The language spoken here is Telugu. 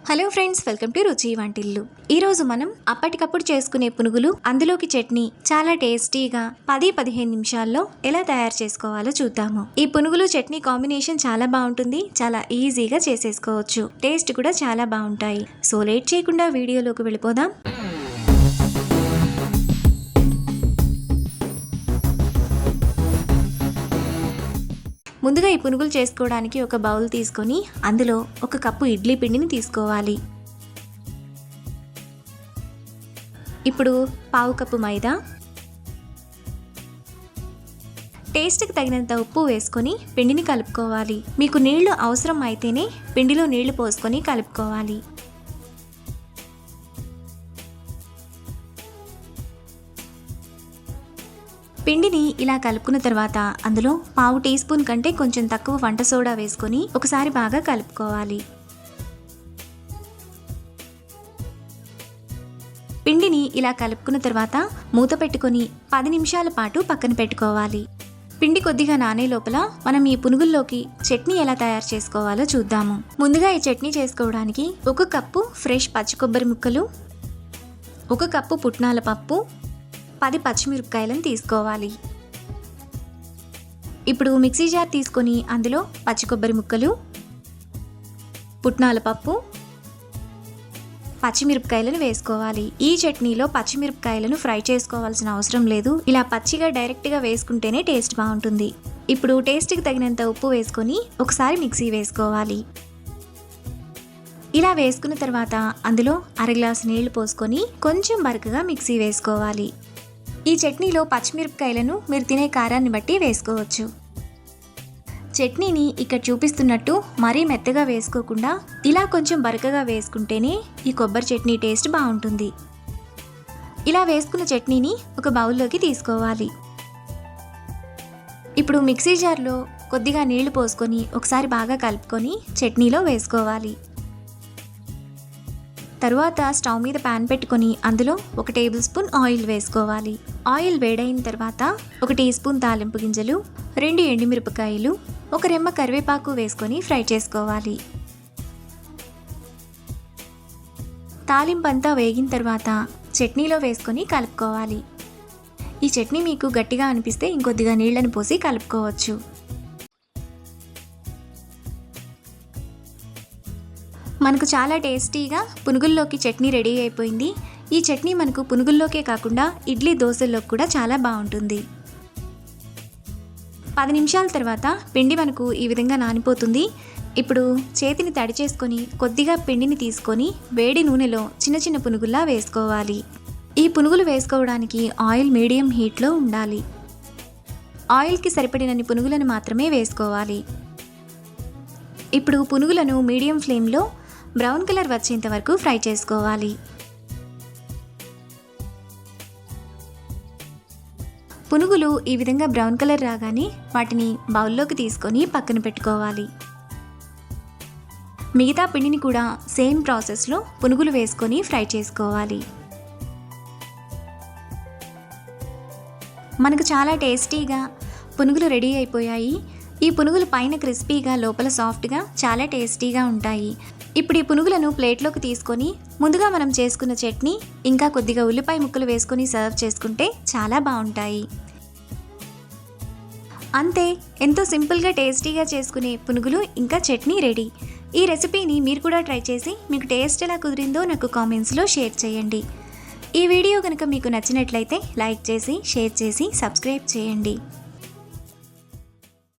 హలో ఫ్రెండ్స్, వెల్కమ్ టు రుచి వంటిల్లు. ఈ రోజు మనం అప్పటికప్పుడు చేసుకునే పునుగులు, అందులోకి చట్నీ చాలా టేస్టీగా 10-15 నిమిషాల్లో ఎలా తయారు చేసుకోవాలో చూద్దాము. ఈ పునుగులు చట్నీ కాంబినేషన్ చాలా బాగుంటుంది. చాలా ఈజీగా చేసేసుకోవచ్చు. టేస్ట్ కూడా చాలా బాగుంటాయి. సో లేట్ చేయకుండా వీడియోలోకి వెళ్ళిపోదాం. ముందుగా ఈ పునుగులు చేసుకోవడానికి ఒక బౌల్ తీసుకొని అందులో 1 కప్పు ఇడ్లీ పిండిని తీసుకోవాలి. ఇప్పుడు 1/2 కప్పు మైదా, టేస్ట్కి తగినంత ఉప్పు వేసుకొని పిండిని కలుపుకోవాలి. మీకు నీళ్లు అవసరం అయితేనే పిండిలో నీళ్లు పోసుకొని కలుపుకోవాలి. పిండిని ఇలా కలుపుకున్న తర్వాత అందులో 1/2 టీ స్పూన్ కంటే కొంచెం తక్కువ వంట సోడా వేసుకొని ఒకసారి బాగా కలుపుకోవాలి. పిండిని ఇలా కలుపుకున్న తర్వాత మూత పెట్టుకొని 10 నిమిషాల పాటు పక్కన పెట్టుకోవాలి. పిండి కొద్దిగా నానే లోపల మనం ఈ పునుగుల్లోకి చట్నీ ఎలా తయారు చేసుకోవాలో చూద్దాము. ముందుగా ఈ చట్నీ చేసుకోవడానికి 1 కప్పు ఫ్రెష్ పచ్చి కొబ్బరి ముక్కలు, 1 కప్పు పుట్నాల పప్పు, 10 పచ్చిమిరపకాయలను తీసుకోవాలి. ఇప్పుడు మిక్సీ జార్ తీసుకొని అందులో పచ్చి కొబ్బరి ముక్కలు, పుట్నాల పప్పు, పచ్చిమిరపకాయలను వేసుకోవాలి. ఈ చట్నీలో పచ్చిమిరపకాయలను ఫ్రై చేసుకోవాల్సిన అవసరం లేదు. ఇలా పచ్చిగా డైరెక్ట్గా వేసుకుంటేనే టేస్ట్ బాగుంటుంది. ఇప్పుడు టేస్ట్కి తగినంత ఉప్పు వేసుకొని ఒకసారి మిక్సీ వేసుకోవాలి. ఇలా వేసుకున్న తర్వాత అందులో 1/2 గ్లాసు నీళ్లు పోసుకొని కొంచెం బరకగా మిక్సీ వేసుకోవాలి. ఈ చట్నీలో పచ్చిమిరపకాయలను మీరు తినే కారాన్ని బట్టి వేసుకోవచ్చు. చట్నీని ఇక్కడ చూపిస్తున్నట్టు మరీ మెత్తగా వేసుకోకుండా ఇలా కొంచెం బరకగా వేసుకుంటేనే ఈ కొబ్బరి చట్నీ టేస్ట్ బాగుంటుంది. ఇలా వేసుకున్న చట్నీని ఒక బౌల్లోకి తీసుకోవాలి. ఇప్పుడు మిక్సీ జార్లో కొద్దిగా నీళ్లు పోసుకొని ఒకసారి బాగా కలుపుకొని చట్నీలో వేసుకోవాలి. తరువాత స్టవ్ మీద ప్యాన్ పెట్టుకొని అందులో 1 టేబుల్ స్పూన్ ఆయిల్ వేసుకోవాలి. ఆయిల్ వేడైన తర్వాత 1 టీ స్పూన్ తాలింపు గింజలు, 2 ఎండుమిరపకాయలు, 1 రెమ్మ కరివేపాకు వేసుకొని ఫ్రై చేసుకోవాలి. తాలింపు అంతా వేగిన తర్వాత చట్నీలో వేసుకొని కలుపుకోవాలి. ఈ చట్నీ మీకు గట్టిగా అనిపిస్తే ఇంకొద్దిగా నీళ్లను పోసి కలుపుకోవచ్చు. మనకు చాలా టేస్టీగా పునుగుల్లోకి చట్నీ రెడీ అయిపోయింది. ఈ చట్నీ మనకు పునుగుల్లోకే కాకుండా ఇడ్లీ, దోశల్లోకి కూడా చాలా బాగుంటుంది. 10 నిమిషాల తర్వాత పిండి మనకు ఈ విధంగా నానిపోతుంది. ఇప్పుడు చేతిని తడి చేసుకొని కొద్దిగా పిండిని తీసుకొని వేడి నూనెలో చిన్న చిన్న పునుగుల్లా వేసుకోవాలి. ఈ పునుగులు వేసుకోవడానికి ఆయిల్ మీడియం హీట్లో ఉండాలి. ఆయిల్కి సరిపడినన్ని పునుగులను మాత్రమే వేసుకోవాలి. ఇప్పుడు పునుగులను మీడియం ఫ్లేమ్లో బ్రౌన్ కలర్ వచ్చేంత వరకు ఫ్రై చేసుకోవాలి. పునుగులు ఈ విధంగా బ్రౌన్ కలర్ రాగానే వాటిని బౌల్లోకి తీసుకొని పక్కన పెట్టుకోవాలి. మిగతా పిండిని కూడా సేమ్ ప్రాసెస్లో పునుగులు వేసుకొని ఫ్రై చేసుకోవాలి. మనకు చాలా టేస్టీగా పునుగులు రెడీ అయిపోయాయి. ఈ పునుగులు పైన క్రిస్పీగా, లోపల సాఫ్ట్గా చాలా టేస్టీగా ఉంటాయి. ఇప్పుడు ఈ పునుగులను ప్లేట్లోకి తీసుకొని ముందుగా మనం చేసుకున్న చట్నీ ఇంకా కొద్దిగా ఉల్లిపాయ ముక్కలు వేసుకొని సర్వ్ చేసుకుంటే చాలా బాగుంటాయి. అంతే, ఎంతో సింపుల్గా టేస్టీగా చేసుకునే పునుగులు ఇంకా చట్నీ రెడీ. ఈ రెసిపీని మీరు కూడా ట్రై చేసి మీకు టేస్ట్ ఎలా కుదిరిందో నాకు కామెంట్స్లో షేర్ చేయండి. ఈ వీడియో కనుక మీకు నచ్చినట్లయితే లైక్ చేసి, షేర్ చేసి, సబ్స్క్రైబ్ చేయండి.